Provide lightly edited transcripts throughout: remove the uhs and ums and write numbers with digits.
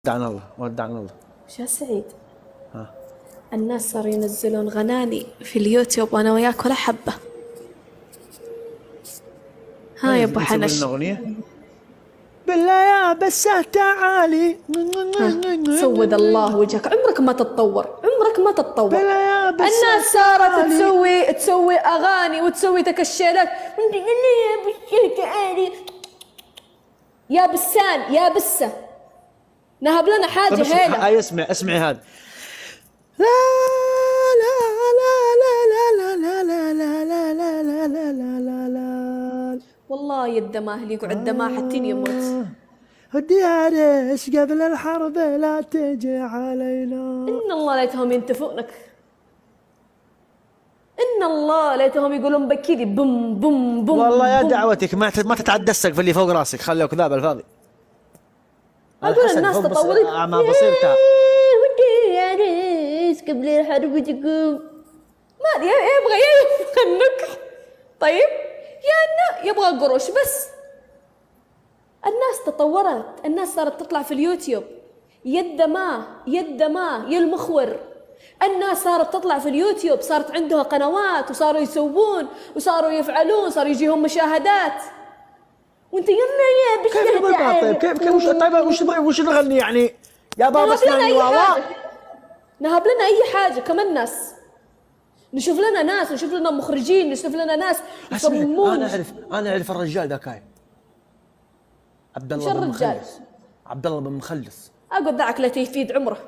ودعنا الله ودعنا الله. وش يا سعيد؟ ها الناس صاروا ينزلون غناني في اليوتيوب وانا وياك ولا حبة. ها يا ابو حنش، نسوي لنا اغنيه بالله يا بسه تعالي. سود الله وجهك، عمرك ما تتطور، عمرك ما تتطور. بالله يا بسه الناس صارت تسوي اغاني وتسوي تكشيلات. يا بسان يا بسه، نهب لنا حاجة هيلة. هاي اسمعي هذا. لا لا لا لا لا لا لا لا لا لا لا لا لا لا. والله يا الدماه اللي يقعد دماه حتى يموت. الديارش قبل الحرب لا تجي علينا. إن الله ليتهم ينتفونك، إن الله ليتهم يقولون بكذي بوم بوم بوم. والله يا بوم. دعوتك ما تتعدى السقف اللي فوق راسك، خليه كذاب الفاضي. أقول الناس تطورت. أعمى بصيرتها. الديارش قبل الحرب تقوم. ما يبغى النكح. طيب يبغى قروش بس. الناس تطورت، الناس صارت تطلع في اليوتيوب يد ما يا المخور. الناس صارت تطلع في اليوتيوب، صارت عندها قنوات وصاروا يسوون وصاروا يفعلون، صار يجيهم مشاهدات. وانت يلا يا بس كيف نقول طيب كيف وش نغني يعني يا بابا اسمعني واوا. نهب لنا اي حاجه كمان ناس، نشوف لنا ناس، نشوف لنا مخرجين، نشوف لنا ناس يصممون. انا اعرف الرجال ذاك هاي عبد الله بن مخلص. عبد الله بن مخلص. اقول ذاك لا يفيد عمره.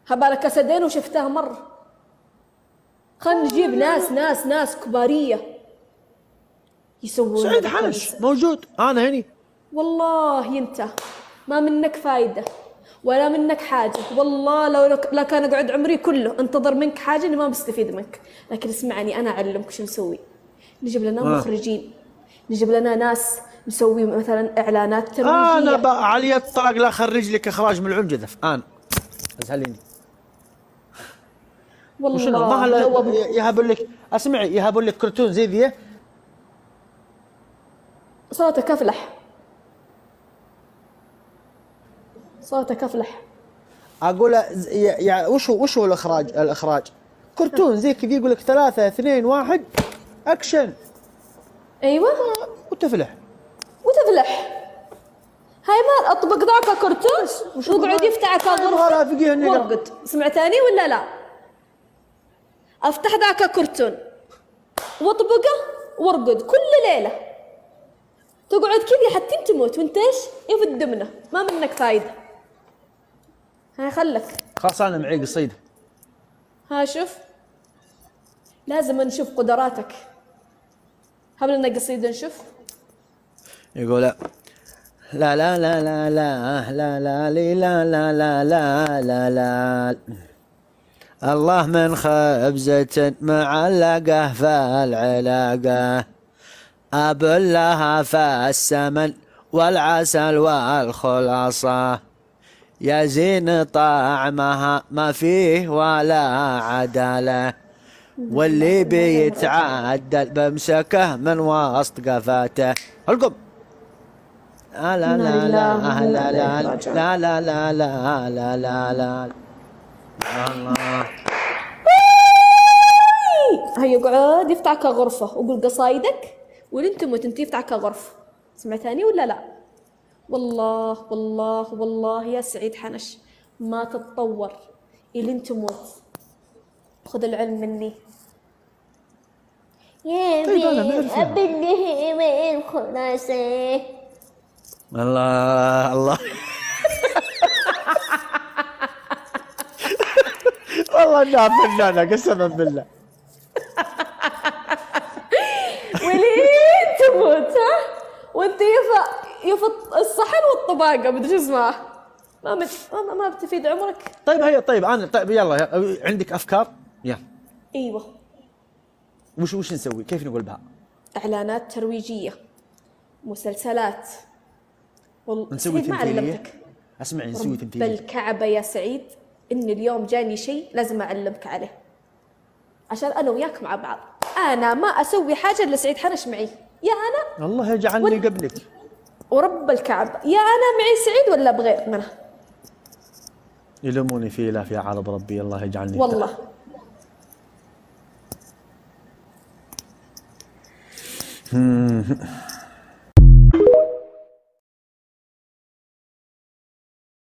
هبالك اسدين وشفتها مره. خلينا نجيب ناس كباريه يسوون. سعيد حنش موجود، انا هني. والله انت ما منك فايده ولا منك حاجه، والله لو كان اقعد عمري كله انتظر منك حاجه اني ما بستفيد منك. لكن اسمعني، انا اعلمك شو نسوي. نجيب لنا مخرجين، نجيب لنا ناس نسوي مثلا اعلانات ترويجيه. انا بقى علي الطلاق لا اخرج لك اخراج من العنجذف انا ازهليني. والله ما يهب لك، اسمعي يهب لك كرتون زي ذي. صوتك افلح، صوتك افلح. اقول يعني وش هو الاخراج كرتون زي كذا، يقول لك 3 2 1 اكشن. ايوه وتفلح. هاي ما اطبق ذاك كرتون وقعد يفتحك غرفة وارقد. سمعتني ولا لا؟ افتح ذاك كرتون واطبقه وارقد كل ليلة، تقعد كذي حتى تموت وانت ايش؟ يفد دمنه، ما منك فايدة. هاي خلك خلاص انا معي قصيدة. ها شوف، لازم نشوف قدراتك. هب لنا قصيدة نشوف. يقول لا لا لا لا لا لا لا لا لا لا لا لا لا. الله من خبزة معلقة في العلاقة، أبلها في السمن والعسل والخلاصة، يزين طعمها ما فيه ولا عدالة، واللي بيتعدل بمسكه من وسط قفاته. القم لا لا لا لا لا لا لا لا لا لا لا لا لا. الله هيا اقعد يفتحك غرفة وقول قصايدك وانت تموت انت يفتحك غرفة. سمعتني ولا لا؟ والله والله والله يا سعيد حنش ما تتطور إلى انت تموت. خذ العلم مني. يا ابني من خلاصه. الله الله. والله انها فنانة قسما بالله. ولين تموت ها وانت يفط الصحن والطباقة مدري شو اسمها، ما بتفيد عمرك. طيب انا يلا عندك افكار؟ يلا. ايوه. وش نسوي؟ كيف نقول بها؟ اعلانات ترويجية، مسلسلات. نسوي ما علمتك. اسمعي نسوي تمثيلية. بالكعبة يا سعيد ان اليوم جاني شيء لازم اعلمك عليه، عشان انا وياك مع بعض. انا ما اسوي حاجة الا سعيد حنش معي، يا انا الله يجعلني قبلك. ورب الكعبة يا أنا معي سعيد ولا بغير منه. يلوموني في إله يا عرض ربي، الله يجعلني والله فتح.